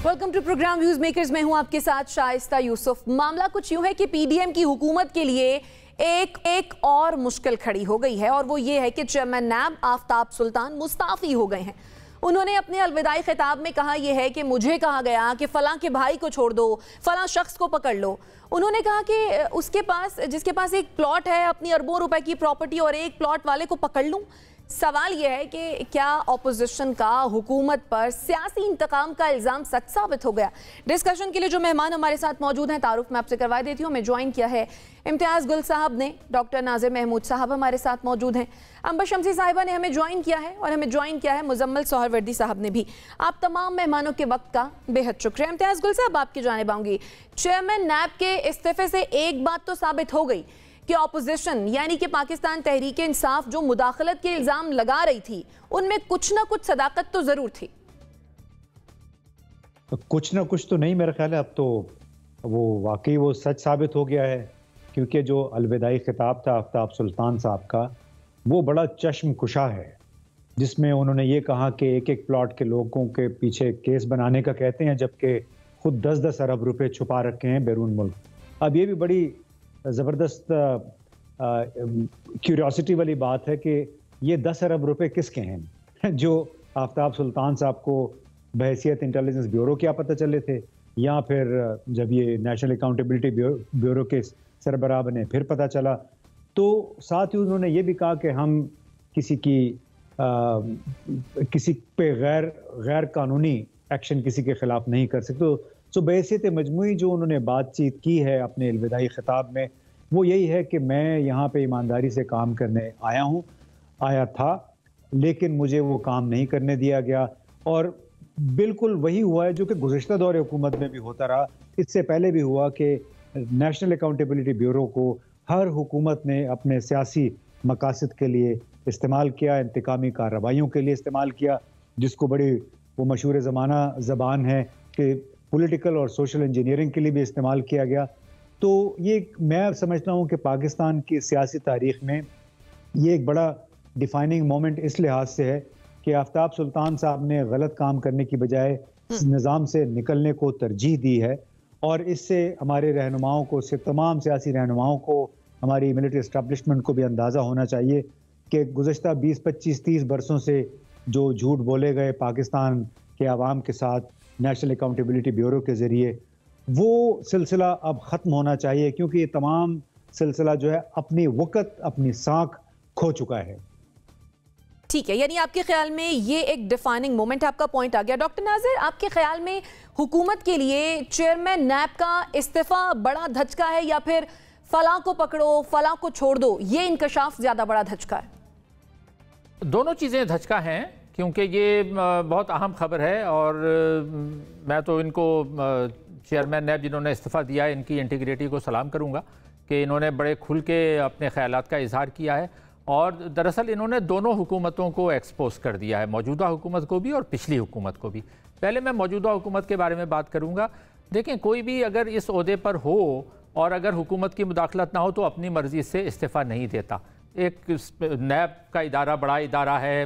Welcome to programme views makers. मैं हूं आपके साथ शाइस्ता यूसुफ। मामला कुछ यूं है कि पीडीएम की हुकूमत के लिए एक और मुश्किल खड़ी हो गई है और वो ये है कि चेयरमैन नैब आफ्ताब सुल्तान मुस्ताफी हो गए हैं। उन्होंने अपने अलविदाई खिताब में कहा यह है कि मुझे कहा गया कि फलां के भाई को छोड़ दो, फलां शख्स को पकड़ लो। उन्होंने कहा कि उसके पास जिसके पास एक प्लॉट है, अपनी अरबों रुपए की प्रॉपर्टी, और एक प्लॉट वाले को पकड़ लूं। सवाल यह है कि क्या ऑपोजिशन का हुकूमत पर सियासी इंतकाम का इल्ज़ाम सच साबित हो गया। डिस्कशन के लिए जो मेहमान हमारे साथ मौजूद हैं, तारुफ मैं आपसे करवा देती हूँ। मैं ज्वाइन किया है इम्तियाज़ गुल साहब ने, डॉक्टर नाजिर महमूद साहब हमारे साथ मौजूद हैं, अंबर शमसी साहिबा ने हमें ज्वाइन किया है, और हमें ज्वाइन किया है मुजम्मल सोहरवर्दी साहब ने भी। आप तमाम मेहमानों के वक्त का बेहद शुक्रिया। इम्तियाज़ गुल साहब, आपकी जानिब आऊँगी। चेयरमैन नैब के इस्तीफे से एक बात तो साबित हो गई कि ऑपोजिशन यानी कि पाकिस्तान तहरीक इंसाफ जो मुदाखलत के इल्ज़ाम लगा रही थी, उनमें कुछ ना कुछ सदाकत तो ज़रूर थी। कुछ ना कुछ तो नहीं, मेरा ख्याल है अब तो वो वाकई वो सच साबित हो गया है, क्योंकि जो अलविदाई खिताब था आफ्ताब सुल्तान साहब का, वो बड़ा चश्म कुशा है, जिसमें उन्होंने ये कहा कि एक एक प्लॉट के लोगों के पीछे केस बनाने का कहते हैं, जबकि खुद 10-10 अरब रुपए छुपा रखे हैं बैरून मुल्क। अब ये भी बड़ी ज़बरदस्त क्यूरियोसिटी वाली बात है कि ये 10 अरब रुपए किसके हैं जो आफ्ताब सुल्तान साहब को बहैसियत इंटेलिजेंस ब्यूरो क्या पता चले थे, या फिर जब ये नेशनल अकाउंटेबिलिटी ब्यूरो के सरबराह बने फिर पता चला। तो साथ ही उन्होंने ये भी कहा कि हम किसी पे गैर कानूनी एक्शन किसी के खिलाफ नहीं कर सकते। तो बहैसियत मजमूई जो उन्होंने बातचीत की है अपने अलविदाई खिताब में, वो यही है कि मैं यहाँ पे ईमानदारी से काम करने आया था, लेकिन मुझे वो काम नहीं करने दिया गया। और बिल्कुल वही हुआ है जो कि गुज़िश्ता दौर हुकूमत में भी होता रहा। इससे पहले भी हुआ कि नेशनल अकाउंटेबिलिटी ब्यूरो को हर हुकूमत ने अपने सियासी मकासद के लिए इस्तेमाल किया, इंतकामी कार्रवाइयों के लिए इस्तेमाल किया, जिसको बड़ी वो मशहूर ज़माना ज़बान है कि पॉलिटिकल और सोशल इंजीनियरिंग के लिए भी इस्तेमाल किया गया। तो ये मैं समझता हूँ कि पाकिस्तान की सियासी तारीख में ये एक बड़ा डिफाइनिंग मोमेंट इस लिहाज से है कि आफ्ताब सुल्तान साहब ने गलत काम करने की बजाय निज़ाम से निकलने को तरजीह दी है, और इससे हमारे रहनुमाओं को, सिर्फ तमाम सियासी रहनुमाओं को, हमारी मिलिट्री इस्टेब्लिशमेंट को भी अंदाज़ा होना चाहिए कि गुज़श्ता 20, 25, 30 बरसों से जो झूठ बोले गए पाकिस्तान के आवाम के साथ नेशनल अकाउंटेबिलिटी ब्यूरो के ज़रिए, वो सिलसिला अब ख़त्म होना चाहिए, क्योंकि ये तमाम सिलसिला जो है अपनी वक़्त, अपनी साख खो चुका है। ठीक है, यानी आपके ख्याल में ये एक डिफाइनिंग मोमेंट, आपका पॉइंट आ गया। डॉक्टर नाजिर, आपके ख्याल में हुकूमत के लिए चेयरमैन नैब का इस्तीफा बड़ा धचका है, या फिर फलां को पकड़ो फलां को छोड़ दो ये इंकशाफ ज़्यादा बड़ा धचका है? दोनों चीज़ें धचका हैं, क्योंकि ये बहुत अहम खबर है। और मैं तो इनको चेयरमैन नैब जिन्होंने इस्तीफ़ा दिया है, इनकी इंटीग्रिटी को सलाम करूंगा कि इन्होंने बड़े खुल के अपने ख्यालात का इजहार किया है। और दरअसल इन्होंने दोनों हुकूमतों को एक्सपोज कर दिया है, मौजूदा हुकूमत को भी और पिछली हुकूमत को भी। पहले मैं मौजूदा हुकूमत के बारे में बात करूँगा। देखें, कोई भी अगर इस ओहदे पर हो और अगर हुकूमत की मुदाखलत ना हो तो अपनी मर्ज़ी से इस्तीफ़ा नहीं देता। एक नैब का इदारा बड़ा इदारा है,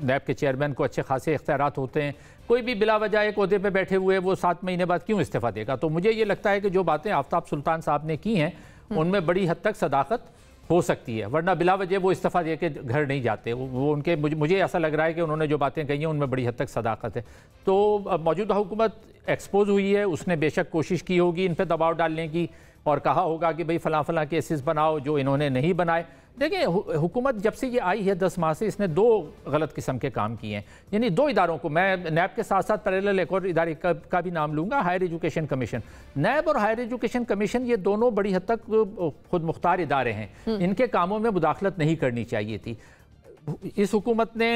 नैब के चेयरमैन को अच्छे खासे इख्तियारात होते हैं। कोई भी बिला वजह एक ओहदे पे बैठे हुए वो 7 महीने बाद क्यों इस्तीफ़ा देगा? तो मुझे ये लगता है कि जो बातें आफ्ताब सुल्तान साहब ने की हैं उनमें बड़ी हद तक सदाकत हो सकती है, वरना बिला वजह वो इस्तीफ़ा दे के घर नहीं जाते। वो उनके मुझे ऐसा लग रहा है कि उन्होंने जो बातें कही हैं उनमें बड़ी हद तक सदाकत है। तो मौजूदा हुकूमत एक्सपोज हुई है, उसने बेशक कोशिश की होगी इन पर दबाव डालने की और कहा होगा कि भाई फ़लाँ फ़लाँ केसेस बनाओ, जो इन्होंने नहीं बनाए। देखिए, हुकूमत जब से ये आई है 10 माह से, इसने 2 गलत किस्म के काम किए हैं। यानी 2 इदारों को, मैं नैब के साथ साथ पैरेलल एक और इदारे का भी नाम लूँगा, हायर एजुकेशन कमीशन। नैब और हायर एजुकेशन कमीशन ये दोनों बड़ी हद तक खुद मुख्तार इदारे हैं, इनके कामों में मुदाखलत नहीं करनी चाहिए थी। इस हुकूमत ने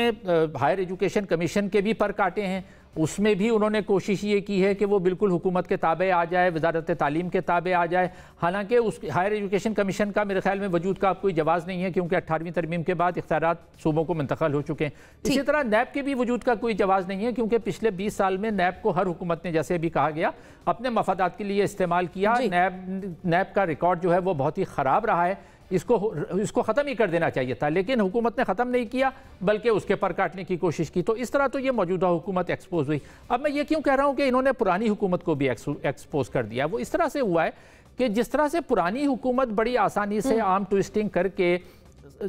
हायर एजुकेशन कमीशन के भी पर काटे हैं, उसमें भी उन्होंने कोशिश ये की है कि वो बिल्कुल हुकूमत के ताबे आ जाए, वजारत तालीम के ताबे आ जाए। हालांकि उस हायर एजुकेशन कमीशन का मेरे ख्याल में वजूद का अब कोई जवाज़ नहीं है, क्योंकि 18वीं तरमीम के बाद इख्तियारात सूबों को मुंतकिल हो चुके हैं। इसी तरह नैब के भी वजूद का कोई जवाज़ नहीं है, क्योंकि पिछले 20 साल में नैब को हर हुकूमत ने, जैसे भी कहा गया, अपने मफादात के लिए इस्तेमाल किया। नैब का रिकॉर्ड जो है वो बहुत ही ख़राब रहा है। इसको ख़त्म ही कर देना चाहिए था, लेकिन हुकूमत ने ख़त्म नहीं किया बल्कि उसके पर काटने की कोशिश की। तो इस तरह तो ये मौजूदा हुकूमत एक्सपोज हुई। अब मैं ये क्यों कह रहा हूँ कि इन्होंने पुरानी हुकूमत को भी एक्सपोज कर दिया, वो इस तरह से हुआ है कि जिस तरह से पुरानी हुकूमत बड़ी आसानी से आर्म ट्विस्टिंग करके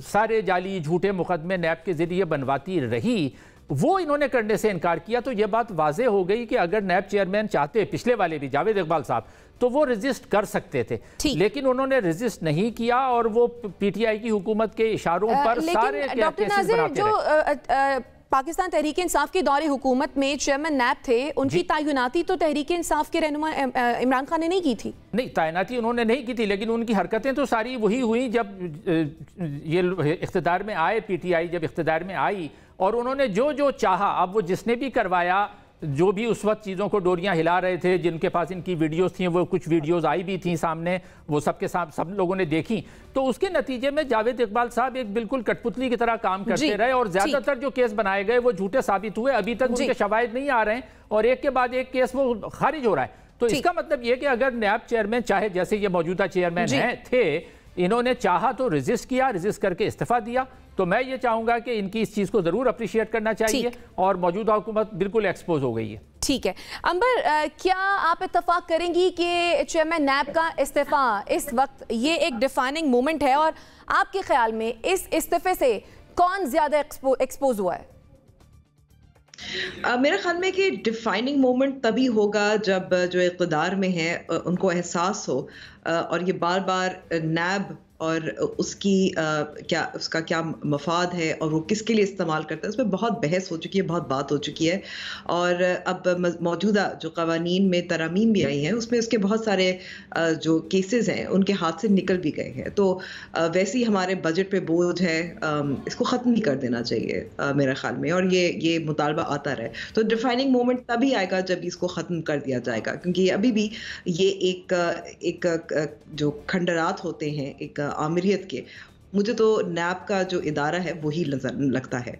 सारे जाली झूठे मुकदमे नैब के ज़रिए बनवाती रही, वो इन्होंने करने से इनकार किया। तो ये बात वाज़ेह हो गई कि अगर नैब चेयरमैन चाहते, पिछले वाले भी जावेद इकबाल साहब, तो वो रेजिस्ट कर सकते थे, लेकिन उन्होंने रेजिस्ट नहीं किया और वो पीटीआई की हुकूमत के इशारों पर सारे केसेस बनाते रहे। पाकिस्तान तहरीक इंसाफ के दौरे हुकूमत में चेयरमैन नैब थे, उनकी तैनाती तो तहरीक इंसाफ के रहनुमा इमरान खान ने नहीं की थी। नहीं, तैनाती उन्होंने नहीं की थी, लेकिन उनकी हरकतें तो सारी वही हुई जब ये इख्तिदार में आए, पीटीआई जब इख्तिदार में आई, और उन्होंने जो जो चाहा, अब वो जिसने भी करवाया, जो भी उस वक्त चीज़ों को डोरियां हिला रहे थे, जिनके पास इनकी वीडियोस थी, वो कुछ वीडियोस आई भी थी सामने, वो सबके साथ सब लोगों ने देखी। तो उसके नतीजे में जावेद इकबाल साहब एक बिल्कुल कठपुतली की तरह काम करते रहे और ज़्यादातर जो केस बनाए गए वो झूठे साबित हुए। अभी तक उनके शवाहिद नहीं आ रहे हैं और एक के बाद एक केस वो खारिज हो रहा है। तो इसका मतलब ये कि अगर नैब चेयरमैन चाहे, जैसे ये मौजूदा चेयरमैन थे, इन्होंने चाहा तो रेजिस्ट किया, रेजिस्ट करके इस्तीफा दिया, तो मैं ये चाहूंगा कि इनकी इस चीज को जरूर अप्रिशिएट करना चाहिए और मौजूदा हुकूमत बिल्कुल एक्सपोज हो गई है। ठीक है अंबर, क्या आप इत्तफाक करेंगी कि चेयरमैन नैब का इस्तीफा इस वक्त ये एक डिफाइनिंग मोमेंट है, और आपके ख्याल में इस इस्तीफे से कौन ज्यादा एक्सपोज हुआ है? मेरा ख्याल में कि डिफाइनिंग मोमेंट तभी होगा जब जो इक़्तिदार में है उनको एहसास हो और ये बार बार नैब और उसका क्या मफाद है और वो किसके लिए इस्तेमाल करता है, उसमें बहुत बहस हो चुकी है, बहुत बात हो चुकी है। और अब मौजूदा जो क़वानीन में तरामीम भी आई हैं उसमें उसके बहुत सारे जो केसेस हैं उनके हाथ से निकल भी गए हैं। तो वैसे ही हमारे बजट पे बोझ है, इसको ख़त्म नहीं कर देना चाहिए मेरे ख्याल में, और ये मुतालबा आता रहे। तो डिफाइनिंग मोमेंट तभी आएगा जब इसको ख़त्म कर दिया जाएगा, क्योंकि अभी भी ये एक जो खंडरात होते हैं एक आमिरियत के, मुझे तो नैब का जो इदारा है वही लगता है।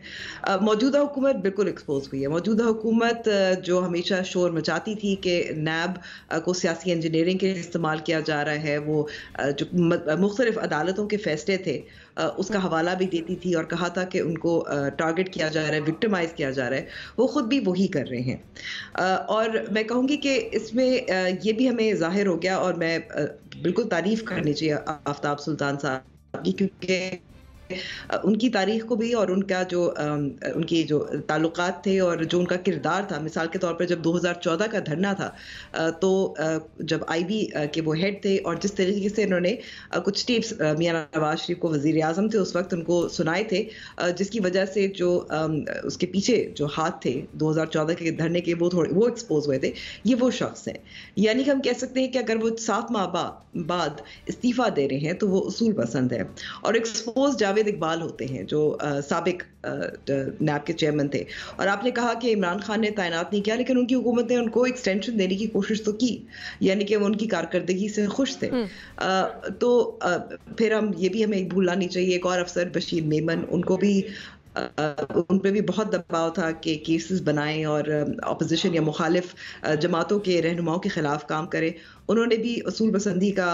मौजूदा हुकूमत बिल्कुल एक्सपोज हुई है। मौजूदा हुकूमत जो हमेशा शोर मचाती थी कि नैब को सियासी इंजीनियरिंग के लिए इस्तेमाल किया जा रहा है, वो जो मुख्तलिफ अदालतों के फैसले थे उसका हवाला भी देती थी और कहा था कि उनको टारगेट किया जा रहा है, विक्टिमाइज किया जा रहा है, वो ख़ुद भी वही कर रहे हैं। और मैं कहूँगी कि इसमें ये भी हमें जाहिर हो गया, और मैं बिल्कुल तारीफ़ करनी चाहिए आफ्ताब सुल्तान साहब की, क्योंकि उनकी तारीख को भी और उनका जो उनकी जो ताल्लुकात थे और जो उनका किरदार था, मिसाल के तौर पर जब 2014 का धरना था तो जब आईबी के वो हेड थे और जिस तरीके से इन्होंने कुछ टिप्स मियां नवाज शरीफ को वज़ीर आज़म थे उस वक्त उनको सुनाए थे, जिसकी वजह से जो उसके पीछे जो हाथ थे 2014 के धरने के वो एक्सपोज हुए थे। ये वो शख्स हैं, यानी कि हम कह सकते हैं कि अगर वो 7 माह बाद इस्तीफ़ा दे रहे हैं तो वो उसूल पसंद है। और एक्सपोज जावेद इकबाल होते हैं जो साबिक नैब के चेयरमैन थे, और आपने कहा कि इमरान खान ने तैनात नहीं किया, लेकिन उनकी हुकूमत ने उनको एक्सटेंशन देने की कोशिश तो की, यानी कि वो उनकी कारकर्दगी से खुश थे। तो फिर ये भी हमें भूलना नहीं चाहिए, एक और अफसर बशीर मेमन, उन पे भी बहुत दबाव था कि केसेस बनाएं और अपोजिशन या मुखालिफ जमातों के रहनुमाओं के खिलाफ काम करें। उन्होंने भी असूल पसंदी का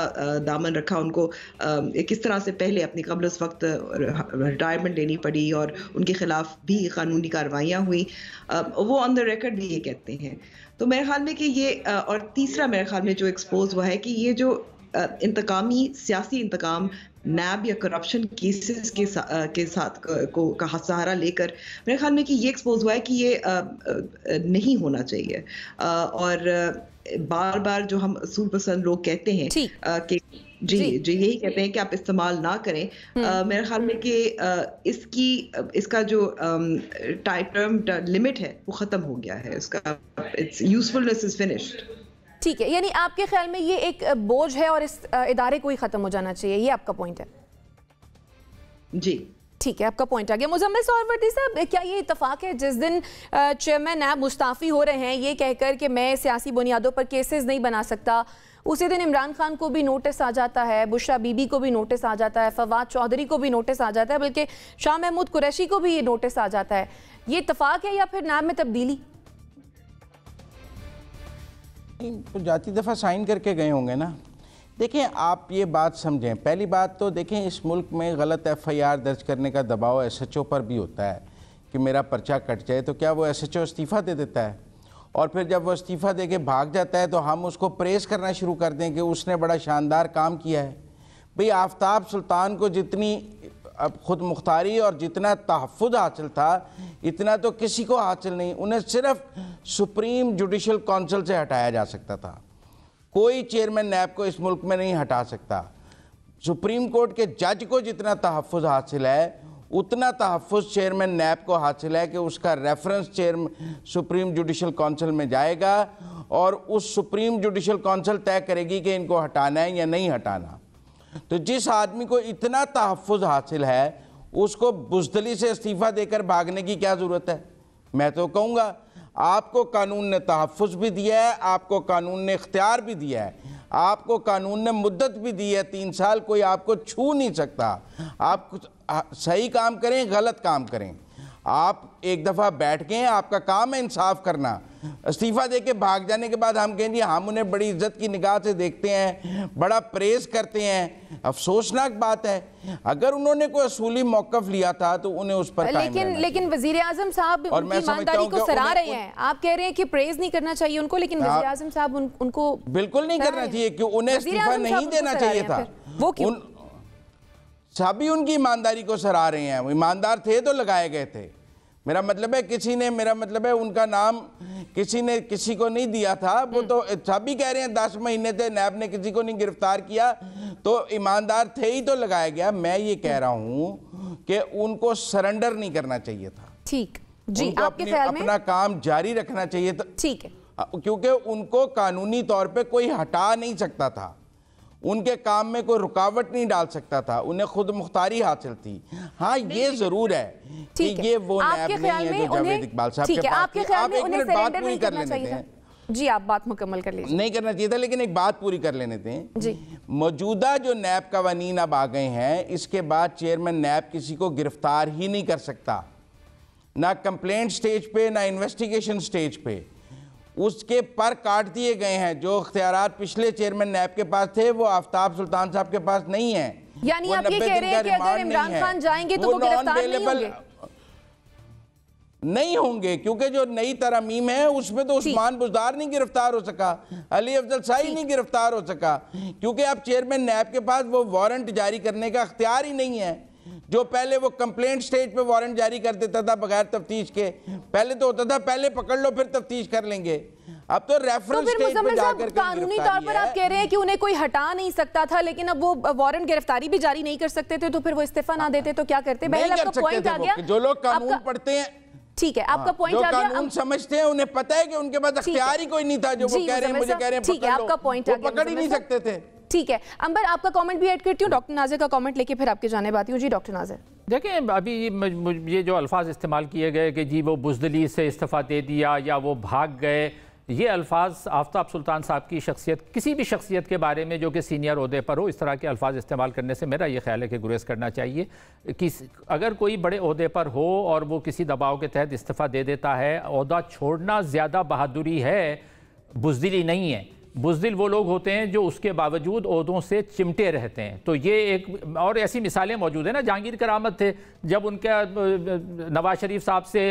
दामन रखा, उनको किस तरह से पहले अपनी कब्ल उस वक्त रिटायरमेंट लेनी पड़ी और उनके खिलाफ भी कानूनी कार्रवाइयाँ हुई, वो ऑन द रिकॉर्ड भी ये कहते हैं। तो मेरे ख्याल में कि ये और तीसरा मेरे ख्याल में जो एक्सपोज हुआ है कि ये जो इंतकामी सियासी इंतकाम नैब या करप्शन केसेस के साथ का सहारा लेकर, मेरे ख्याल में कि ये एक्सपोज हुआ है कि ये नहीं होना चाहिए। और बार बार जो हम असूल पसंद लोग कहते हैं कि जी यही कहते हैं कि आप इस्तेमाल ना करें, मेरे ख्याल में कि इसका जो टर्म लिमिट है वो ख़त्म हो गया है, इसका इट्स यूजफुलनेस इज फिनिश्ड। ठीक है, यानी आपके ख्याल में ये एक बोझ है और इस इदारे को ही ख़त्म हो जाना चाहिए, ये आपका पॉइंट है? जी ठीक है, आपका पॉइंट आ गया। मुजम्मिल सहरवर्दी साहब, क्या ये इत्तफाक है जिस दिन चेयरमैन नैब मुस्ताफ़ी हो रहे हैं ये कहकर कि मैं सियासी बुनियादों पर केसेस नहीं बना सकता, उसी दिन इमरान खान को भी नोटिस आ जाता है, बुशरा बीबी को भी नोटिस आ जाता है, फवाद चौधरी को भी नोटिस आ जाता है, बल्कि शाह महमूद कुरैशी को भी ये नोटिस आ जाता है। ये इत्तफाक है या फिर नैब में तब्दीली? तो जाती दफ़ा साइन करके गए होंगे ना, देखें, आप ये बात समझें, पहली बात तो देखें, इस मुल्क में गलत FIR दर्ज करने का दबाव SHO पर भी होता है कि मेरा पर्चा कट जाए, तो क्या वो SHO इस्तीफ़ा दे देता है? और फिर जब वो इस्तीफ़ा दे के भाग जाता है तो हम उसको प्रेस करना शुरू कर दें कि उसने बड़ा शानदार काम किया है। भाई, आफ्ताब सुल्तान को जितनी अब खुद मुख्तारी और जितना तहफ़्फ़ुज़ हासिल था, इतना तो किसी को हासिल नहीं। उन्हें सिर्फ सुप्रीम जुडिशल काउंसिल से हटाया जा सकता था, कोई चेयरमैन नैब को इस मुल्क में नहीं हटा सकता। सुप्रीम कोर्ट के जज को जितना तहफ़्फ़ुज़ हासिल है, उतना तहफ़्फ़ुज़ चेयरमैन नैब को हासिल है कि उसका रेफरेंस सुप्रीम जुडिशल काउंसिल में जाएगा और उस सुप्रीम जुडिशल काउंसिल तय करेगी कि इनको हटाना है या नहीं हटाना। तो जिस आदमी को इतना तहफ़्फ़ुज़ हासिल है, उसको बुज़दिली से इस्तीफ़ा देकर भागने की क्या ज़रूरत है? मैं तो कहूँगा, आपको कानून ने तहफ़्फ़ुज़ भी दिया है, आपको कानून ने इख्तियार भी दिया है, आपको कानून ने मुद्दत भी दी है 3 साल, कोई आपको छू नहीं सकता। आप सही काम करें, गलत काम करें, आप एक दफ़ा बैठ गए, आपका काम है इंसाफ करना। इस्तीफ़ा दे के भाग जाने के बाद हम कहें जी हम उन्हें बड़ी इज्जत की निगाह से देखते हैं, बड़ा प्रेज़ करते हैं, अफसोसनाक बात है। अगर उन्होंने कोई असूली मौक़िफ़ लिया था तो उन्हें उस पर लेकिन वज़ीर आज़म साहब उनकी ईमानदारी को सराह रहे हैं। आप कह रहे हैं कि प्रेज़ नहीं करना चाहिए उनको, लेकिन वज़ीर आज़म साहब उनको बिल्कुल नहीं करना चाहिए, क्यों उन्हें इस्तीफ़ा नहीं देना चाहिए था। वो क्यों? सभी उनकी ईमानदारी को सराह रहे हैं, वो ईमानदार थे तो लगाए गए थे। मेरा मतलब है उनका नाम किसी ने किसी को नहीं दिया था, वो तो सभी कह रहे हैं 10 महीने थे नैब ने किसी को नहीं गिरफ्तार किया, तो ईमानदार थे ही तो लगाया गया। मैं ये कह रहा हूँ कि उनको सरेंडर नहीं करना चाहिए था। ठीक जी, आपके ख्याल में अपना काम जारी रखना चाहिए था। ठीक है, क्योंकि उनको कानूनी तौर पे कोई हटा नहीं सकता था, उनके काम में कोई रुकावट नहीं डाल सकता था, उन्हें खुद मुख्तारी हासिल थी। हाँ, ये जरूर है कि ये वो नैब नहीं है जो जावेद इकबाल साहब के पास थी। आप एक मिनट बात पूरी कर लेने दें जी, आप बात मुकम्मल कर लीजिए। नहीं करना चाहिए था, लेकिन एक बात पूरी कर लेने दें जी। मौजूदा जो नैब कवानीन अब आ गए हैं, इसके बाद चेयरमैन नैब किसी को गिरफ्तार ही नहीं कर सकता, ना कंप्लेंट स्टेज पे ना इन्वेस्टिगेशन स्टेज पे। उसके पर काट दिए गए हैं। जो इख्तियारात पिछले चेयरमैन नैब के पास थे वो आफ्ताब सुल्तान साहब के पास नहीं है। यानी आप ये कह रहे हैं कि अगर इमरान खान जाएंगे तो वो गिरफ्तार नहीं होंगे, क्योंकि जो नई तरमीम है उसमें तो उस्मान बुज़दार नहीं गिरफ्तार हो सका, अली अफजल शाही नहीं गिरफ्तार हो सका, क्योंकि अब चेयरमैन नैब के पास वो वारंट जारी करने का इख्तियार ही नहीं है। जो पहले वो कंप्लेंट स्टेज पे वारंट जारी कर देता था बगैर तफ्तीश के, पहले तो होता था पहले पकड़ लो फिर तफ्तीश कर लेंगे, अब तो रेफरेंस स्टेज पे जाकर कानूनी तौर पर आप कह रहे हैं कि उन्हें कोई हटा नहीं सकता था, लेकिन अब वो वारंट गिरफ्तारी भी जारी नहीं कर सकते थे, तो फिर वो इस्तीफा ना देते तो क्या करते? बहरहाल आपका पॉइंट आ गया। जो लोग कानून पढ़ते हैं, ठीक है, आपका पॉइंट आ गया। कानून समझते हैं, उन्हें पता है कि उनके पास इख्तियार ही कोई नहीं था। जो वो कह रहे हैं, मुझे कह रहे हैं ठीक है, आपका पॉइंट आ गया, पकड़ ही नहीं सकते थे। ठीक है, अंबर आपका कमेंट भी ऐड करती हूँ, डॉक्टर नाजिर का कमेंट लेके फिर आपके जाने आती हूँ। जी डॉक्टर नाजिर, देखिए अभी ये जो अल्फाज इस्तेमाल किए गए कि जी वो बुज़दिली से इस्तीफ़ा दे दिया या वो भाग गए, ये अल्फाज आफ्ताब सुल्तान साहब की शख्सियत, किसी भी शख्सियत के बारे में जो कि सीनियर ओहदे पर हो, इस तरह के अल्फाज इस्तेमाल करने से मेरा ये ख्याल है कि गुरेज करना चाहिए। कि अगर कोई बड़े ओहदे पर हो और वो किसी दबाव के तहत इस्तीफ़ा दे देता है, ओहदा छोड़ना ज़्यादा बहादुरी है, बुज़दिली नहीं है। बुज़दिल वो लोग होते हैं जो उसके बावजूद ओहदों से चिमटे रहते हैं। तो ये एक और ऐसी मिसालें मौजूद हैं ना, जहांगीर करामत थे, जब उनका नवाज शरीफ साहब से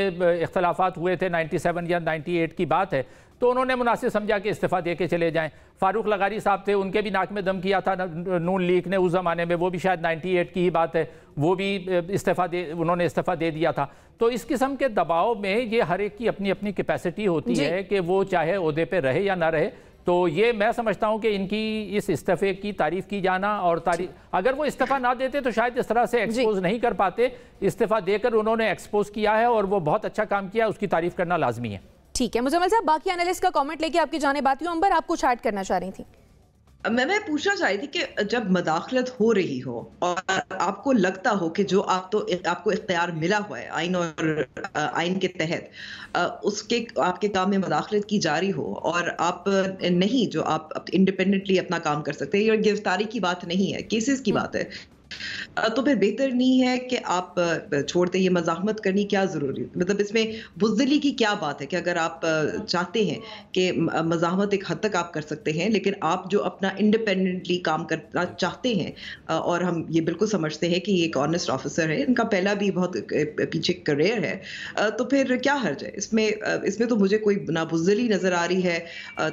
इख्तलाफात हुए थे 97 या 98 की बात है, तो उन्होंने मुनासिब समझा कि इस्तीफ़ा दे के चले जाएं। फारूक लगारी साहब थे, उनके भी नाक में दम किया था नून लीग ने उस ज़माने में, वो भी शायद 98 की ही बात है, वो भी उन्होंने इस्तीफ़ा दे दिया था। तो इस किस्म के दबाव में ये हर एक की अपनी अपनी कैपेसिटी होती है कि वो चाहे ओहदे पे रहे या ना रहे। तो ये मैं समझता हूँ कि इनकी इस इस्तीफे की तारीफ़ की जाना और अगर वो इस्तीफ़ा ना देते तो शायद इस तरह से एक्सपोज नहीं कर पाते। इस्तीफ़ा देकर उन्होंने एक्सपोज किया है और वो बहुत अच्छा काम किया, उसकी तारीफ़ करना लाजमी है। ठीक है मुजम्मिल साहब, बाकी एनालिस्ट का कमेंट लेके आपकी जाने बात हूँ। अंबर, आप कुछ ऐड करना चाह रही थी? मैं पूछना चाह रही थी कि जब मदाखलत हो रही हो और आपको लगता हो कि जो आपको इख्तियार मिला हुआ है आइन और आइन के तहत, उसके आपके काम में मदाखलत की जारी हो और आप नहीं, जो आप इंडिपेंडेंटली अपना काम कर सकते हैं, ये गिरफ्तारी की बात नहीं है, केसेस की बात है, तो फिर बेहतर नहीं है कि आप छोड़ते, ये मज़ाहमत करनी क्या ज़रूरी, मतलब इसमें बुज़दिली की क्या बात है कि अगर आप चाहते हैं कि मज़ाहमत एक हद तक आप कर सकते हैं, लेकिन आप जो अपना इंडिपेंडेंटली काम करना चाहते हैं और हम ये बिल्कुल समझते हैं कि ये एक ऑनेस्ट ऑफिसर है, इनका पहला भी बहुत पीछे करियर है, तो फिर क्या हर्ज है इसमें तो मुझे कोई ना बुज़दिली नज़र आ रही है,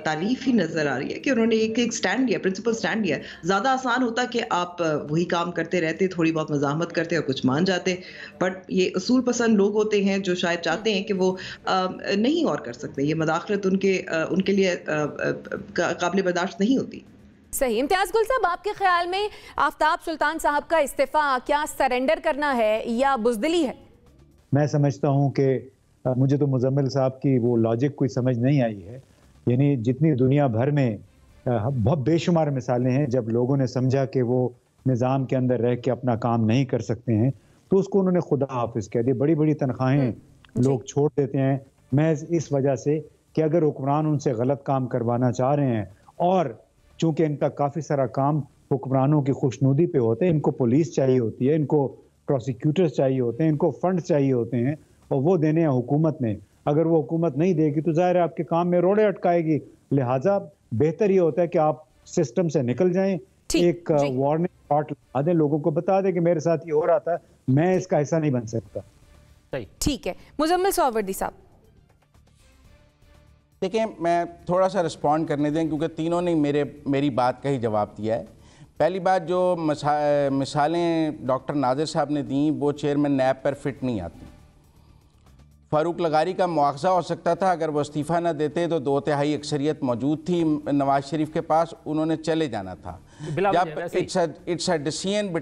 तारीफ ही नज़र आ रही है कि उन्होंने एक स्टैंड लिया, प्रिंसिपल स्टैंड लिया। ज़्यादा आसान होता कि आप वही काम करते रहते, थोड़ी बहुत मज़ाहमत करते और कुछ मान जाते, बट ये उसूल पसंद लोग होते हैं जो शायद चाहते हैं कि वो नहीं और कर सकते, ये मदाखलत उनके लिए काबिल बर्दाश्त नहीं होती। सही। इम्तियाज गुल साहब, आपके ख्याल में आफ्ताब सुल्तान साहब का इस्तीफा क्या सरेंडर करना है या बुज़दिली है? मैं समझता हूँ कि मुझे तो मुजम्मिल साहब की वो लॉजिक कोई समझ नहीं आई है। यानी जितनी दुनिया भर में बहुत बेशुमार मिसालें हैं जब लोगों ने समझा कि वो निज़ाम के अंदर रह के अपना काम नहीं कर सकते हैं तो उसको उन्होंने खुदा हाफिज कह दिया। बड़ी बड़ी तनख्वाहें लोग छोड़ देते हैं महज इस वजह से कि अगर हुक्मरान उनसे गलत काम करवाना चाह रहे हैं, और चूंकि इनका काफ़ी सारा काम हुक्मरानों की खुशनुदी पे होते हैं, इनको पुलिस चाहिए होती है, इनको प्रोसिक्यूटर्स चाहिए होते हैं, इनको फंड चाहिए होते हैं, और वो देने हैं हुकूमत ने। अगर वो हुकूमत नहीं देगी तो ज़ाहिर है आपके काम में रोड़े अटकाएगी। लिहाजा बेहतर ये होता है कि आप सिस्टम से निकल जाएं, एक वार्निंग शॉट लगा दें, लोगों को बता दें कि मेरे साथ ये हो रहा था, मैं इसका हिस्सा नहीं बन सकता। ठीक है, मुजम्मिल सोहरावर्दी साहब। देखिए, मैं थोड़ा सा रिस्पॉन्ड करने दें क्योंकि तीनों ने मेरी बात का ही जवाब दिया है। पहली बात, जो मिसालें डॉक्टर नाजिर साहब ने दी वो चेयरमैन नैब पर फिट नहीं आती। फ़ारूक लगारी का मुआवजा हो सकता था, अगर वो इस्तीफ़ा ना देते तो 2/3 अक्सरियत मौजूद थी नवाज शरीफ के पास, उन्होंने चले जाना था। जब it's a decision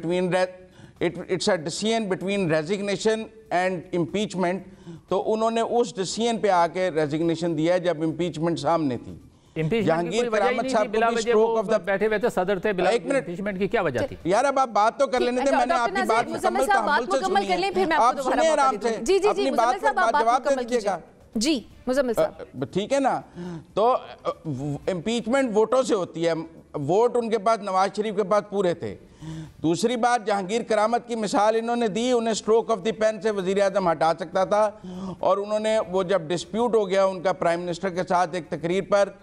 between resignation and impeachment, तो उन्होंने उस डिसीजन पे आके रेजिग्नेशन दिया जब इम्पीचमेंट सामने थी। जहांगीर करामत साहब को स्ट्रोक ऑफ द बैठे हुए थे, सदर थे, इम्पीचमेंट की क्या वजह थी? यार अब आप बात तो कर लेने दें, मैंने आपकी बात मुकम्मल कर ली, आप सुनिए आराम से, अपनी बात का जवाब दे दीजिएगा। जी मुजम्मिल साहब, ठीक है ना। तो इम्पीचमेंट वोटों से होती है, वोट उनके पास नवाज शरीफ के पास पूरे थे। दूसरी बात, जहांगीर करामत की मिसाल इन्होंने दी, उन्हें स्ट्रोक ऑफ द पेन से वज़ीर आज़म हटा सकता था, और उन्होंने वो जब डिस्प्यूट हो गया उनका प्राइम मिनिस्टर के साथ एक तकरीर पर,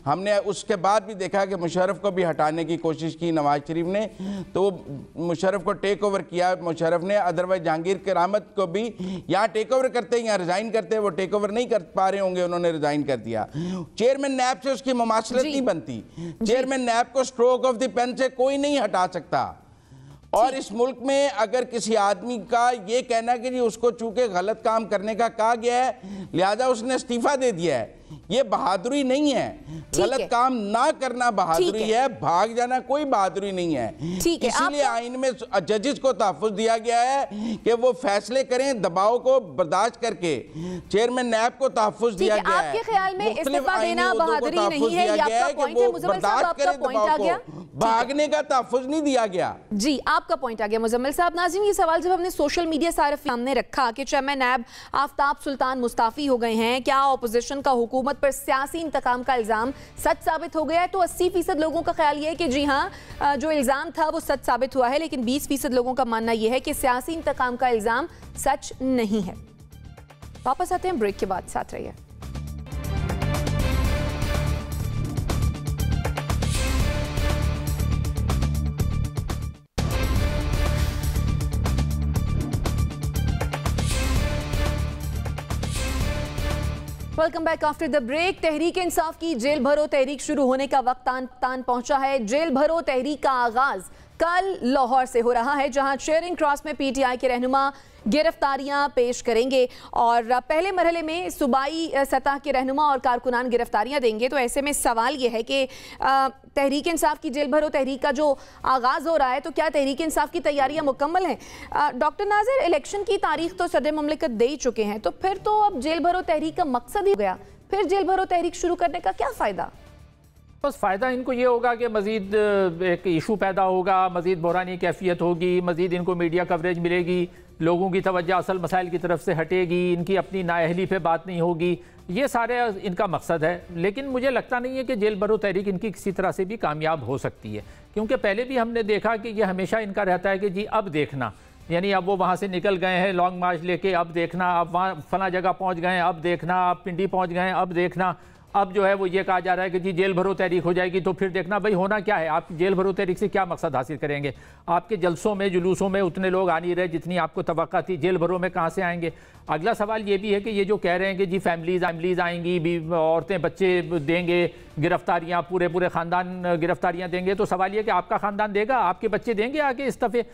हमने उसके बाद भी देखा कि मुशर्रफ को भी हटाने की कोशिश की नवाज शरीफ ने, तो वो मुशर्रफ को टेक ओवर किया मुशर्रफ ने। अदरवाइज जहांगीर करामत को भी यहाँ टेक ओवर करते या रिज़ाइन करते, वो टेक ओवर नहीं कर पा रहे होंगे, उन्होंने रिज़ाइन कर दिया। चेयरमैन नैब से उसकी मुमासलत नहीं बनती, चेयरमैन नैब को स्ट्रोक ऑफ द पेन से कोई नहीं हटा सकता। और इस मुल्क में अगर किसी आदमी का ये कहना कि जी उसको चूंकि गलत काम करने का कहा गया है लिहाजा उसने इस्तीफा दे दिया है, ये बहादुरी नहीं है। गलत काम ना करना बहादुरी है, भाग जाना कोई बहादुरी नहीं है। इसीलिए आइन में जजेस को तहफ़्फ़ुज़ दिया गया है कि वो फैसले करें, दबाव को बर्दाश्त करके। चेयरमैन नैब को तहफ़्फ़ुज़ दिया गया है, आपके ख्याल में इस्तीफा देना बहादुरी नहीं है, ये आपका पॉइंट है मुजम्मिल साहब, आपका पॉइंट आ गया, भागने का तहफ़्फ़ुज़ नहीं दिया गया। जी आपका पॉइंट आ गया मुजम्मिल साहब। नाज़रीन, ये सवाल जब हमने सोशल मीडिया सामने रखा कि चेयरमैन नैब आफ्ताब सुल्तान मुस्ताफी हो गए हैं, क्या ऑपोजिशन का हुकूमत पर सियासी इंतकाम का इल्जाम सच साबित हो गया है, तो 80% लोगों का ख्याल यह है कि जी हाँ, जो इल्जाम था वो सच साबित हुआ है, लेकिन 20% लोगों का मानना यह है कि सियासी इंतकाम का इल्जाम सच नहीं है। वापस आते हैं ब्रेक के बाद, साथ रहिए। Welcome back after the break. Tehreek Insaf की जेल भरो तहरीक शुरू होने का वक्त तान पहुंचा है। जेल भरो तहरीक का आगाज कल लाहौर से हो रहा है, जहां चेयरिंग क्रॉस में पीटीआई के रहनुमा गिरफ्तारियां पेश करेंगे, और पहले मरहले में सूबाई सतह के रहनुमा और कारकुनान गिरफ्तारियां देंगे। तो ऐसे में सवाल यह है कि तहरीक इंसाफ की जेल भरो तहरीक का जो आगाज़ हो रहा है, तो क्या तहरीक इंसाफ की तैयारियां मुकम्मल हैं? डॉक्टर नाजिर, इलेक्शन की तारीख तो सदर मुमलिकत दे ही चुके हैं, तो फिर तो अब जेल भरो तहरीक का मकसद ही हो गया, फिर जेल भरो तहरीक शुरू करने का क्या फ़ायदा? बस फ़ायदा इनको ये होगा कि मज़ीद एक इशू पैदा होगा, मज़ीद बहरानी कैफियत होगी, मज़ीद इनको मीडिया कवरेज मिलेगी, लोगों की तवज्जो असल मसाइल की तरफ से हटेगी, इनकी अपनी नाअहली पे बात नहीं होगी, ये सारे इनका मकसद है। लेकिन मुझे लगता नहीं है कि जेल भरो तहरीक इनकी किसी तरह से भी कामयाब हो सकती है, क्योंकि पहले भी हमने देखा कि ये हमेशा इनका रहता है कि जी अब देखना, यानी अब वो वहाँ से निकल गए हैं लॉन्ग मार्च लेके, अब देखना, अब वहाँ फला जगह पहुँच गए हैं, अब देखना, अब पिंडी पहुँच गए हैं, अब देखना। अब जो है वो ये कहा जा रहा है कि जी जेल भरो तहरीक हो जाएगी तो फिर देखना। भाई होना क्या है, आप जेल भरो तहरीक से क्या मकसद हासिल करेंगे? आपके जलसों में जुलूसों में उतने लोग आ नहीं रहे जितनी आपको तवक्का थी, जेल भरो में कहाँ से आएंगे? अगला सवाल ये भी है कि ये जो कह रहे हैं कि जी फैमिलीज़ आएंगी, भी औरतें बच्चे देंगे गिरफ्तारियाँ, पूरे ख़ानदान गिरफ्तारियाँ देंगे, तो सवाल ये कि आपका ख़ानदान देगा, आपके बच्चे देंगे आके इस दफ़े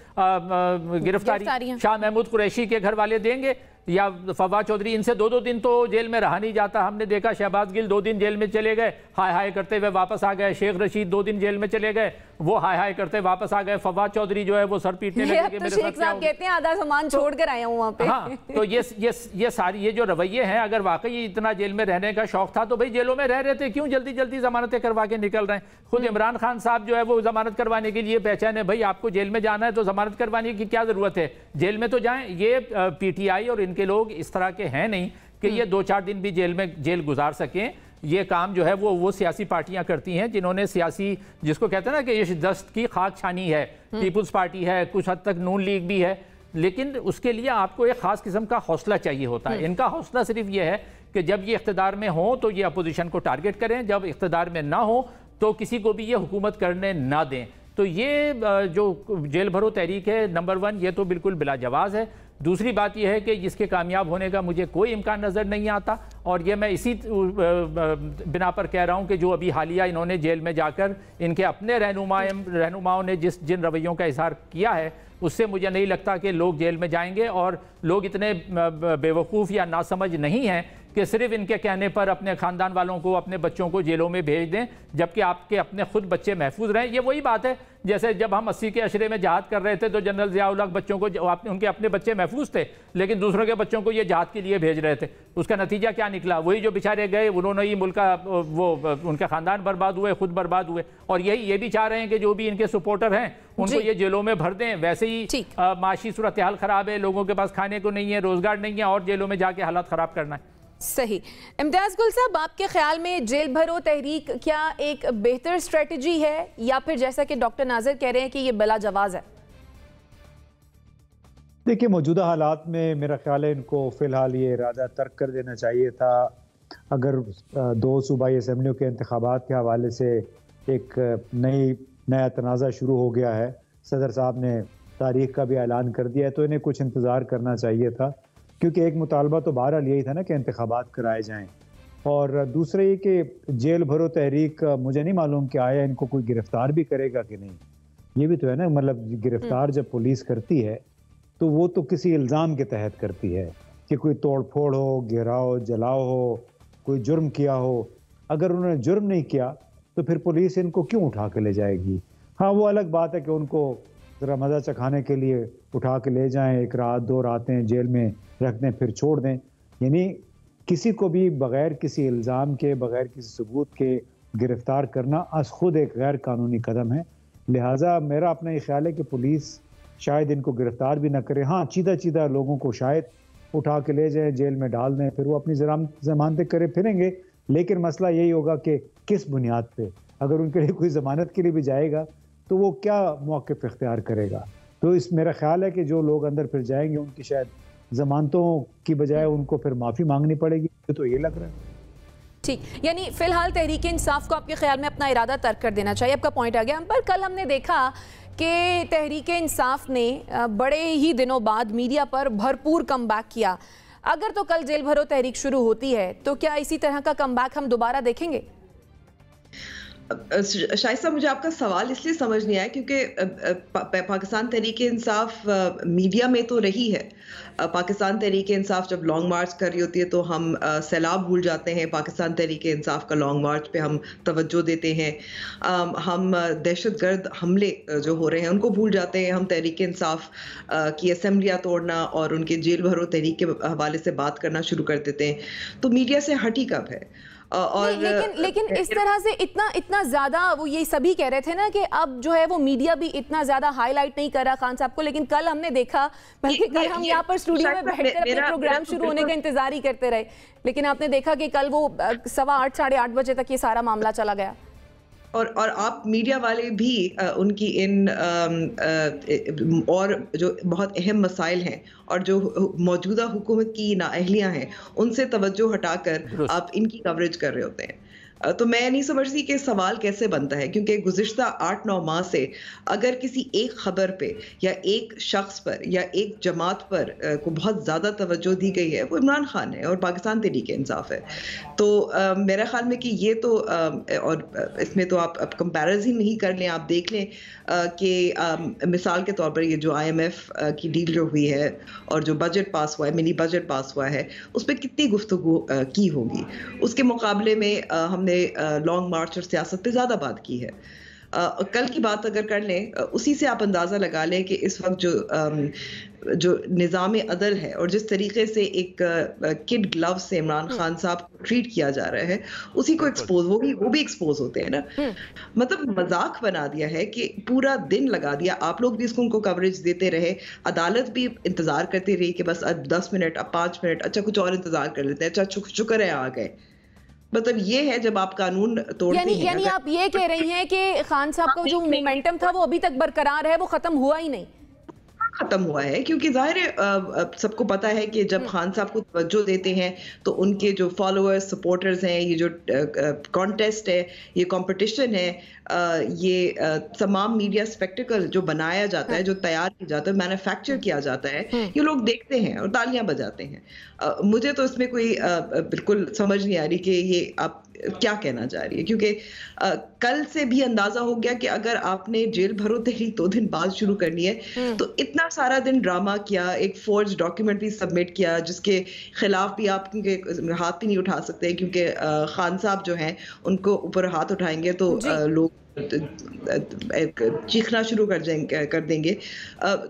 गिरफ्तारी? शाह महमूद कुरैशी के घर वाले देंगे या फवाद चौधरी? इनसे दो दिन तो जेल में रहा नहीं जाता। हमने देखा शहबाज गिल 2 दिन जेल में चले गए, हाय हाय करते हुए वापस आ गए। शेख रशीद 2 दिन जेल में चले गए, वो हाय हाय करते वापस आ गए। फवाद चौधरी जो है वो सर पीटने लगे कि मेरे साथ क्या हो गया। कहते हैं आधा सामान छोड़ कर आया हूं वहां पे। हाँ, तो ये सारी ये जो रवैये हैं, अगर वाकई इतना जेल में रहने का शौक था तो भाई जेलों में रह रहे थे, क्यों जल्दी जल्दी जमानतें करवा के निकल रहे हैं? खुद इमरान खान साहब जो है वो जमानत करवाने के लिए पहचाने, भाई आपको जेल में जाना है तो जमानत करवाने की क्या जरूरत है, जेल में तो जाएं। ये पीटीआई और इनके लोग इस तरह के हैं नहीं कि ये 2-4 दिन भी जेल गुजार सकें। ये काम जो है वो सियासी पार्टियां करती हैं जिन्होंने सियासी, जिसको कहते हैं ना कि ये दस्त की खाक छानी है। पीपुल्स पार्टी है, कुछ हद तक नून लीग भी है, लेकिन उसके लिए आपको एक खास किस्म का हौसला चाहिए होता है। इनका हौसला सिर्फ ये है कि जब ये इख्तिदार में हो तो ये अपोजिशन को टारगेट करें, जब इख्तिदार में ना हो तो किसी को भी ये हुकूमत करने ना दें। तो ये जो जेल भरो तहरीक है, नंबर 1 ये तो बिल्कुल बिला जवाज़ है। दूसरी बात यह है कि जिसके कामयाब होने का मुझे कोई इम्कान नज़र नहीं आता, और ये मैं इसी बिना पर कह रहा हूँ कि जो अभी हालिया इन्होंने जेल में जाकर इनके अपने रहनुमाओं ने जिन रवैयों का इजहार किया है, उससे मुझे नहीं लगता कि लोग जेल में जाएंगे। और लोग इतने बेवकूफ़ या नासमझ नहीं हैं कि सिर्फ इनके कहने पर अपने ख़ानदान वालों को, अपने बच्चों को जेलों में भेज दें, जबकि आपके अपने खुद बच्चे महफूज रहें। ये वही बात है जैसे जब हम 80 के अशरे में जहाद कर रहे थे तो जनरल ज़ियाउल हक बच्चों को, उनके अपने बच्चे महफूज थे, लेकिन दूसरों के बच्चों को ये जहाद के लिए भेज रहे थे। उसका नतीजा क्या निकला? वही जो बेचारे गए, उन्होंने ही मुल्क का उनका ख़ानदान बर्बाद हुए, खुद बर्बाद हुए। और ये भी चाह रहे हैं कि जो भी इनके सपोर्टर हैं उनको ये जेलों में भर दें। वैसे ही माशी सूरत हाल ख़राब है, लोगों के पास खाने को नहीं है, रोज़गार नहीं है, और जेलों में जाके हालात ख़राब करना है। सही। इम्तियाज गुल साहब, आपके ख्याल में जेल भरो तहरीक क्या एक बेहतर स्ट्रेटजी है, या फिर जैसा कि डॉक्टर नाजिर कह रहे हैं कि ये बिला जवाज़ है? देखिए, मौजूदा हालात में मेरा ख्याल है इनको फ़िलहाल ये इरादा तर्क कर देना चाहिए था। अगर 2 सूबाई असम्बलियों के इंतखाबात के हवाले से एक नया तनाज़ा शुरू हो गया है, सदर साहब ने तारीख का भी ऐलान कर दिया है, तो इन्हें कुछ इंतज़ार करना चाहिए था, क्योंकि एक मुतालबा तो बहरहाल यही था ना कि इंतखाबात कराए जाएं। और दूसरा ये कि जेल भरो तहरीक, मुझे नहीं मालूम कि आया इनको कोई गिरफ्तार भी करेगा कि नहीं। ये भी तो है ना, मतलब गिरफ्तार जब पुलिस करती है तो वो तो किसी इल्ज़ाम के तहत करती है कि कोई तोड़ फोड़ हो, गिराओ जलाओ हो, कोई जुर्म किया हो। अगर उन्होंने जुर्म नहीं किया तो फिर पुलिस इनको क्यों उठा के ले जाएगी? हाँ, वो अलग बात है कि उनको ज़रा मज़ा चखाने के लिए उठा के ले जाएं, 1 रात 2 रातें जेल में रख दें फिर छोड़ दें। यानी किसी को भी बग़ैर किसी इल्ज़ाम के, बग़ैर किसी सबूत के गिरफ़्तार करना अस खुद एक गैर कानूनी कदम है। लिहाजा मेरा अपना ये ख्याल है कि पुलिस शायद इनको गिरफ़्तार भी ना करे। हाँ, चीदा लोगों को शायद उठा के ले जाएं, जेल में डाल दें, फिर वो अपनी ज़मानतें करे फिरेंगे। लेकिन मसला यही होगा कि किस बुनियाद पे, अगर उनके लिए कोई ज़मानत के लिए भी जाएगा तो वो क्या मौक़िफ़ इख्तियार करेगा। तो इस मेरा ख्याल है कि जो लोग अंदर फिर जाएंगे उनकी शायद ज़मानतों की बजाय उनको फिर माफ़ी मांगनी पड़ेगी, तो ये लग रहा है। ठीक, यानी फिलहाल तहरीक इंसाफ को आपके ख्याल में अपना इरादा तर्क कर देना चाहिए। आपका पॉइंट आ गया। पर कल हमने देखा कि तहरीक इंसाफ ने बड़े ही दिनों बाद मीडिया पर भरपूर कमबैक किया। अगर तो कल जेल भरो तहरीक शुरू होती है तो क्या इसी तरह का कमबैक हम दोबारा देखेंगे? शाइस्ता, मुझे आपका सवाल इसलिए समझ नहीं आया क्योंकि पाकिस्तान तहरीक इंसाफ मीडिया में तो रही है। पाकिस्तान तहरीक इंसाफ जब लॉन्ग मार्च कर रही होती है तो हम सैलाब भूल जाते हैं, पाकिस्तान तहरीक इंसाफ का लॉन्ग मार्च पे हम तवज्जो देते हैं। हम दहशतगर्द हमले जो हो रहे हैं उनको भूल जाते हैं। हम तहरीक इंसाफ की असेंबलियाँ तोड़ना और उनके जेल भरो तहरीक के हवाले से बात करना शुरू कर देते हैं। तो मीडिया से हटी कब है? और लेकिन इस तरह से इतना ज्यादा वो ये सभी कह रहे थे ना कि अब जो है वो मीडिया भी इतना ज्यादा हाईलाइट नहीं कर रहा खान साहब को, लेकिन कल हमने देखा, बल्कि कल हम यहाँ पर स्टूडियो में बैठकर अपने प्रोग्राम शुरू होने का इंतजार ही करते रहे, लेकिन आपने देखा कि कल वो 8:15 साढ़े 8 बजे तक ये सारा मामला चला गया। और आप मीडिया वाले भी उनकी इन और जो बहुत अहम मसाइल हैं और जो मौजूदा हुकूमत की नाअहलियां हैं उनसे तवज्जो हटाकर आप इनकी कवरेज कर रहे होते हैं। तो मैं नहीं समझती कि सवाल कैसे बनता है, क्योंकि गुज़िश्ता 8-9 माह से अगर किसी एक खबर पे या एक शख्स पर या एक जमात पर को बहुत ज़्यादा तवज्जो दी गई है, वो इमरान खान है और पाकिस्तान तहरीक-ए-इंसाफ है। तो मेरा ख्याल में कि ये तो और इसमें तो आप कंपैरिजन नहीं कर लें, आप देख लें कि मिसाल के तौर पर ये जो IMF की डील जो हुई है और जो बजट पास हुआ है, मिनी बजट पास हुआ है, उस पर कितनी गुफ्तगू की होगी। उसके मुकाबले में हमने लॉन्ग मार्च और सियासत पे ज्यादा बात की है। कल की बात अगर कर लें, उसी से आप अंदाजा लगा लें कि इस वक्त जो निज़ाम अदल है और जिस तरीके से एक किड ग्लव से इमरान खान साहब को ट्रीट किया जा रहा है, उसी को एक्सपोज वो भी एक्सपोज होते हैं ना। मतलब मजाक बना दिया है कि पूरा दिन लगा दिया, आप लोग भी इसको उनको कवरेज देते रहे, अदालत भी इंतजार करती रही कि बस अब 10 मिनट, अब 5 मिनट, अच्छा कुछ और इंतजार कर लेते हैं, अच्छा शुक्र है आ गए। मतलब ये है जब आप कानून तोड़ते हैं। यानी आप ये कह रही हैं कि खान साहब का जो मोमेंटम था वो अभी तक बरकरार है, वो खत्म हुआ ही नहीं? खत्म हुआ है, क्योंकि जाहिर है सबको पता है कि जब खान साहब को तवज्जो देते हैं तो उनके जो फॉलोअर्स, सपोर्टर्स हैं, ये जो कॉन्टेस्ट है, ये कंपटीशन है, ये तमाम मीडिया स्पेक्टिकल जो बनाया जाता है, जो तैयार किया जाता है, मैन्युफैक्चर किया जाता है, ये लोग देखते हैं और तालियां बजाते हैं। मुझे तो इसमें कोई बिल्कुल समझ नहीं आ रही कि ये आप क्या कहना चाह रही है, क्योंकि कल से भी अंदाजा हो गया कि अगर आपने जेल भरो तहरीक 2 दिन बाद शुरू करनी है तो इतना सारा दिन ड्रामा किया, एक फोर्ज डॉक्यूमेंट भी सबमिट किया जिसके खिलाफ भी आप क्योंकि हाथ भी नहीं उठा सकते, क्योंकि खान साहब जो हैं उनको ऊपर हाथ उठाएंगे तो लोग चीखना शुरू कर देंगे।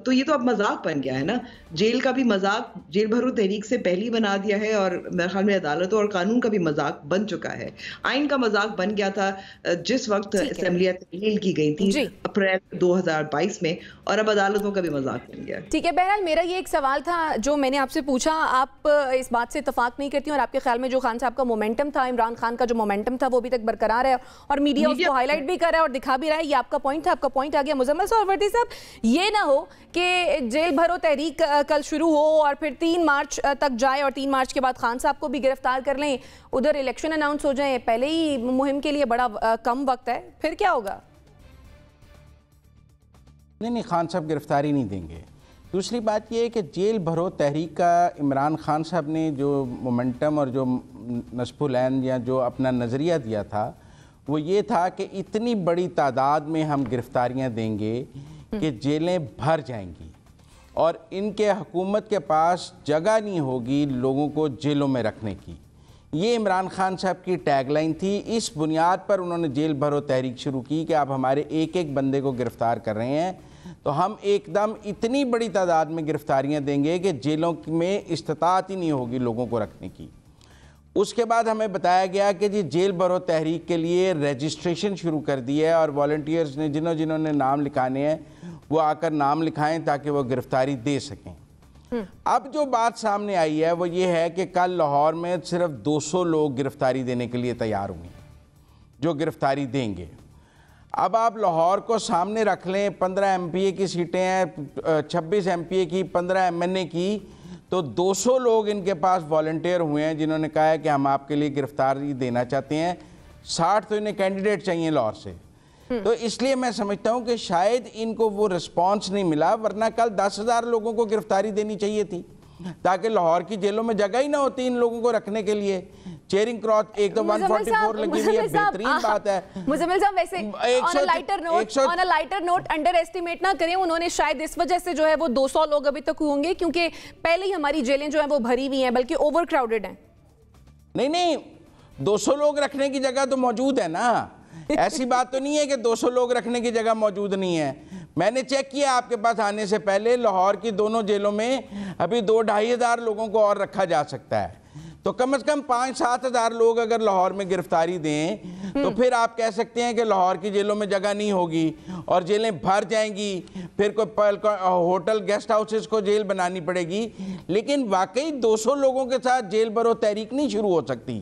तो ये तो अब मजाक बन गया है ना, जेल का भी मजाक जेल भरो तहरीक से पहले ही बना दिया है, और मेरे ख्याल में अदालतों और कानून का भी मजाक बन चुका है। आइन का मजाक बन गया था जिस वक्त असेंबली तहलील की गई थी अप्रैल 2022 में, और अब अदालतों का भी मजाक बन गया। ठीक है, बहरहाल मेरा ये एक सवाल था जो मैंने आपसे पूछा, आप इस बात से इत्तेफाक नहीं करती और आपके ख्याल में जो खान साहब का मोमेंटम था, इमरान खान का जो मोमेंटम था वो अभी तक बरकरार है और मीडिया उसको हाईलाइट भी कर रहा है और दिखा भी रहा है। ये आपका पॉइंट था, आपका पॉइंट आ गया। मुजम्मिल सहरवर्दी साहब, ये ना हो कि जेल भरो तहरीक कल शुरू हो और फिर 3 मार्च तक जाए और 3 मार्च के बाद खान साहब को भी गिरफ्तार कर लें, उधर इलेक्शन अनाउंस हो जाए, पहले ही मुहिम के लिए बड़ा कम वक्त है, फिर क्या होगा? नहीं, खान साहब गिरफ्तारी नहीं देंगे। दूसरी बात यह है कि जेल भरो तहरीक का इमरान खान साहब ने जो मोमेंटम और जो नस्फुल ऐन या जो अपना नज़रिया दिया था वो ये था कि इतनी बड़ी तादाद में हम गिरफ्तारियां देंगे कि जेलें भर जाएंगी और इनके हुकूमत के पास जगह नहीं होगी लोगों को जेलों में रखने की। ये इमरान खान साहब की टैगलाइन थी। इस बुनियाद पर उन्होंने जेल भरो तहरीक शुरू की कि आप हमारे एक एक बंदे को गिरफ़्तार कर रहे हैं तो हम एकदम इतनी बड़ी तादाद में गिरफ्तारियां देंगे कि जेलों में इस्तिताअत ही नहीं होगी लोगों को रखने की। उसके बाद हमें बताया गया कि जी जेल भरो तहरीक के लिए रजिस्ट्रेशन शुरू कर दी है और वॉलंटियर्स ने जिन्होंने नाम लिखाने हैं वो आकर नाम लिखाएं ताकि वो गिरफ्तारी दे सकें। अब जो बात सामने आई है वो ये है कि कल लाहौर में सिर्फ 200 लोग गिरफ्तारी देने के लिए तैयार हुए जो गिरफ्तारी देंगे। अब आप लाहौर को सामने रख लें, 15 MPA की सीटें हैं, 26 MPA की, 15 MNA की, तो 200 लोग इनके पास वॉलंटियर हुए हैं जिन्होंने कहा है कि हम आपके लिए गिरफ्तारी देना चाहते हैं। 60 तो इन्हें कैंडिडेट चाहिए लाहौर से। तो इसलिए मैं समझता हूं कि शायद इनको वो रिस्पांस नहीं मिला, वरना कल 10,000 लोगों को गिरफ्तारी देनी चाहिए थी ताकि लाहौर की जेलों में जगह ही ना होती इन लोगों को रखने के लिए। चेयरिंग क्रॉस एक तो 144 लगी हुई है, बेहतरीन बात है। मुजम्मिल साहब, वैसे on a lighter note under estimate ना करें, उन्होंने शायद इस वजह से जो है वो 200 लोग अभी तक होंगे क्योंकि पहले ही हमारी जेलें जो है वो भरी हुई हैं, बल्कि ओवर क्राउडेड हैं। नहीं, 200 लोग रखने की जगह तो मौजूद है ना, ऐसी बात तो नहीं है कि 200 लोग रखने की जगह मौजूद नहीं है। मैंने चेक किया आपके पास आने से पहले, लाहौर की दोनों जेलों में अभी 2-2,500 लोगों को और रखा जा सकता है। तो कम से कम 5-7 हज़ार लोग अगर लाहौर में गिरफ्तारी दें तो फिर आप कह सकते हैं कि लाहौर की जेलों में जगह नहीं होगी और जेलें भर जाएंगी, फिर कोई होटल गेस्ट हाउसेस को जेल बनानी पड़ेगी। लेकिन वाकई 200 लोगों के साथ जेल भरो तहरीक नहीं शुरू हो सकती।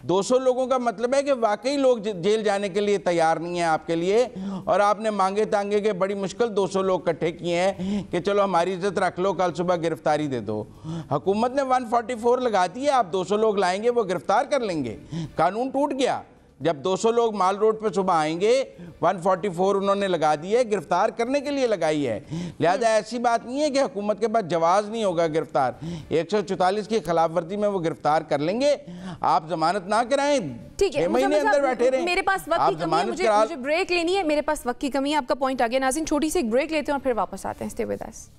200 लोगों का मतलब है कि वाकई लोग जेल जाने के लिए तैयार नहीं है आपके लिए, और आपने मांगे तांगे के बड़ी मुश्किल 200 लोग इकट्ठे किए हैं कि चलो हमारी इज्जत रख लो, कल सुबह गिरफ्तारी दे दो। हुकूमत ने 144 लगा दी है, आप 200 लोग लाएंगे वो गिरफ्तार कर लेंगे। कानून टूट गया। जब 200 लोग माल रोड पे सुबह आएंगे, 144 उन्होंने लगा दी है, गिरफ्तार करने के लिए लगाई है। लिहाजा ऐसी बात नहीं है कि हुकूमत के पास जवाब नहीं होगा गिरफ्तार। 144 की खिलाफ वर्जी में वो गिरफ्तार कर लेंगे। आप जमानत ना कराएं, ठीक है, 6 महीने अंदर बैठे रहे। मेरे पास वक्त की कमी है, मुझे ब्रेक लेनी है, मेरे पास वक्त की कमी है। आपका पॉइंट आ गया नाज़रीन, छोटी सी एक ब्रेक लेते हैं और फिर वापस आते हैं। Stay with us.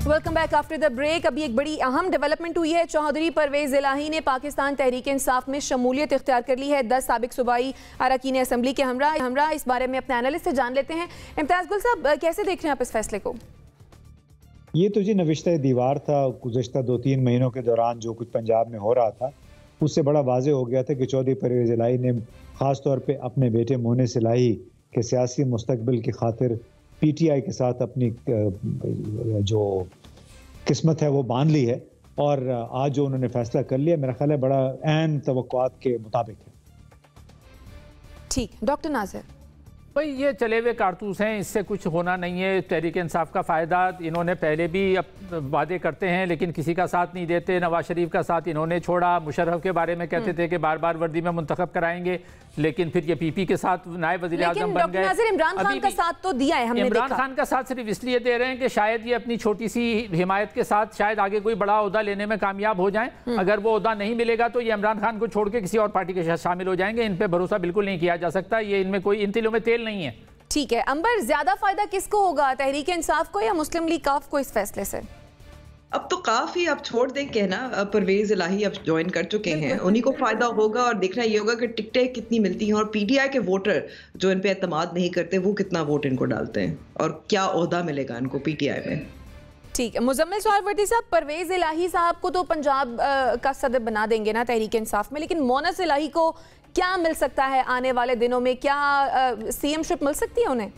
Welcome back after the break. अभी एक बड़ी अहम डेवलपमेंट हुई है। चौधरी परवेज इलाही ने पाकिस्तान तहरीक इंसाफ में शमूलियत इख्तियार कर ली है। 10 साबिक सूबाई अरकान असम्बली के हमरा इस बारे में अपने एनालिस्ट से जान लेते हैं। इम्तियाज गुल साहब, कैसे देख रहे हैं आप इस फैसले को? ये तो जी नविश्ता दीवार था। गुज़श्ता 2-3 महीनों के दौरान जो कुछ पंजाब में हो रहा था उससे बड़ा वाज़ेह हो गया था कि चौधरी परवेज इलाही ने ख़ास तौर पर अपने बेटे मोनिस इलाही के सियासी मुस्तकबिल की खातिर PTI के साथ अपनी जो किस्मत है वो बांध ली है, और आज जो उन्होंने फैसला कर लिया मेरा ख्याल है बड़ा ऐन तवक्कुआत के मुताबिक है। ठीक, डॉक्टर नाज़िर भाई ये चले हुए कारतूस हैं, इससे कुछ होना नहीं है। तहरीक इंसाफ का फ़ायदा इन्होंने पहले भी वादे करते हैं लेकिन किसी का साथ नहीं देते। नवाज शरीफ का साथ इन्होंने छोड़ा, मुशर्रफ के बारे में कहते थे कि बार बार वर्दी में मुंतखब कराएंगे, लेकिन फिर ये PP के साथ नायब वज़ीर आज़म बन गए। इमरान खान का साथ तो दिया है हमने, इमरान खान का साथ सिर्फ इसलिए दे रहे हैं कि शायद ये अपनी छोटी सी हिमायत के साथ शायद आगे कोई बड़ा ओहदा लेने में कामयाब हो जाएं। अगर वो ओहदा नहीं मिलेगा तो ये इमरान खान को छोड़ के किसी और पार्टी के साथ शामिल हो जाएंगे। इन पर भरोसा बिल्कुल नहीं किया जा सकता, ये इनमें कोई, इन तिलों में तेल नहीं है। ठीक है अंबर, ज्यादा फायदा किसको होगा, तहरीक इंसाफ को या मुस्लिम लीग काफ को इस फैसले से? अब तो काफी आप छोड़ दें कहना, परवेज इलाही अब ज्वाइन कर चुके हैं, उन्हीं को फायदा होगा। और देखना ये होगा कि टिकटें कितनी मिलती हैं और PTI के वोटर जो इन पे एतमाद नहीं करते वो कितना वोट इनको डालते हैं और क्या ओहदा मिलेगा इनको PTI में। ठीक है, मुजम्मिल सोहरवर्दी साहब, परवेज इलाही साहब को तो पंजाब का सदर बना देंगे ना तहरीक इंसाफ में, लेकिन मोनिस इलाही को क्या मिल सकता है आने वाले दिनों में? क्या CM-शिप मिल सकती है उन्हें?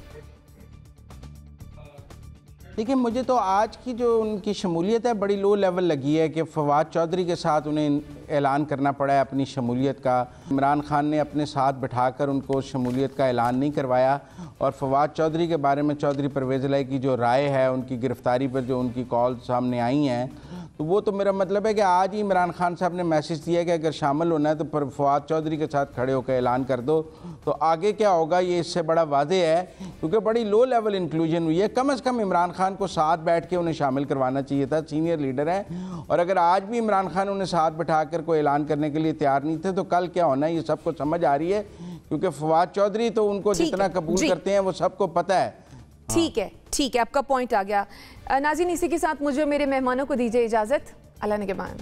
देखिए, मुझे तो आज की जो उनकी शमूलियत है बड़ी लो लेवल लगी है कि फवाद चौधरी के साथ उन्हें ऐलान करना पड़ा है अपनी शमूलियत का। इमरान खान ने अपने साथ बिठाकर उनको शमूलियत का ऐलान नहीं करवाया, और फवाद चौधरी के बारे में चौधरी परवेज़ इलाही की जो राय है उनकी गिरफ्तारी पर जो उनकी कॉल सामने आई हैं, तो वो तो मेरा मतलब है कि आज ही इमरान खान साहब ने मैसेज दिया कि अगर शामिल होना है तो फवाद चौधरी के साथ खड़े होकर ऐलान कर दो। तो आगे क्या होगा ये इससे बड़ा वादे है, क्योंकि बड़ी लो लेवल इंक्लूजन हुई है। कम से कम इमरान खान को साथ बैठ के उन्हें शामिल करवाना चाहिए था, सीनियर लीडर है। और अगर आज भी इमरान खान उन्हें साथ बैठा कर कोई ऐलान करने के लिए तैयार नहीं थे तो कल क्या होना है ये सबको समझ आ रही है, क्योंकि फवाद चौधरी तो उनको जितना कबूल करते हैं वो सबको पता है। ठीक है, ठीक है, आपका पॉइंट आ गया। नाज़रीन, इसी के साथ मुझे मेरे मेहमानों को दीजिए इजाज़त। अल्लाह निगहबान।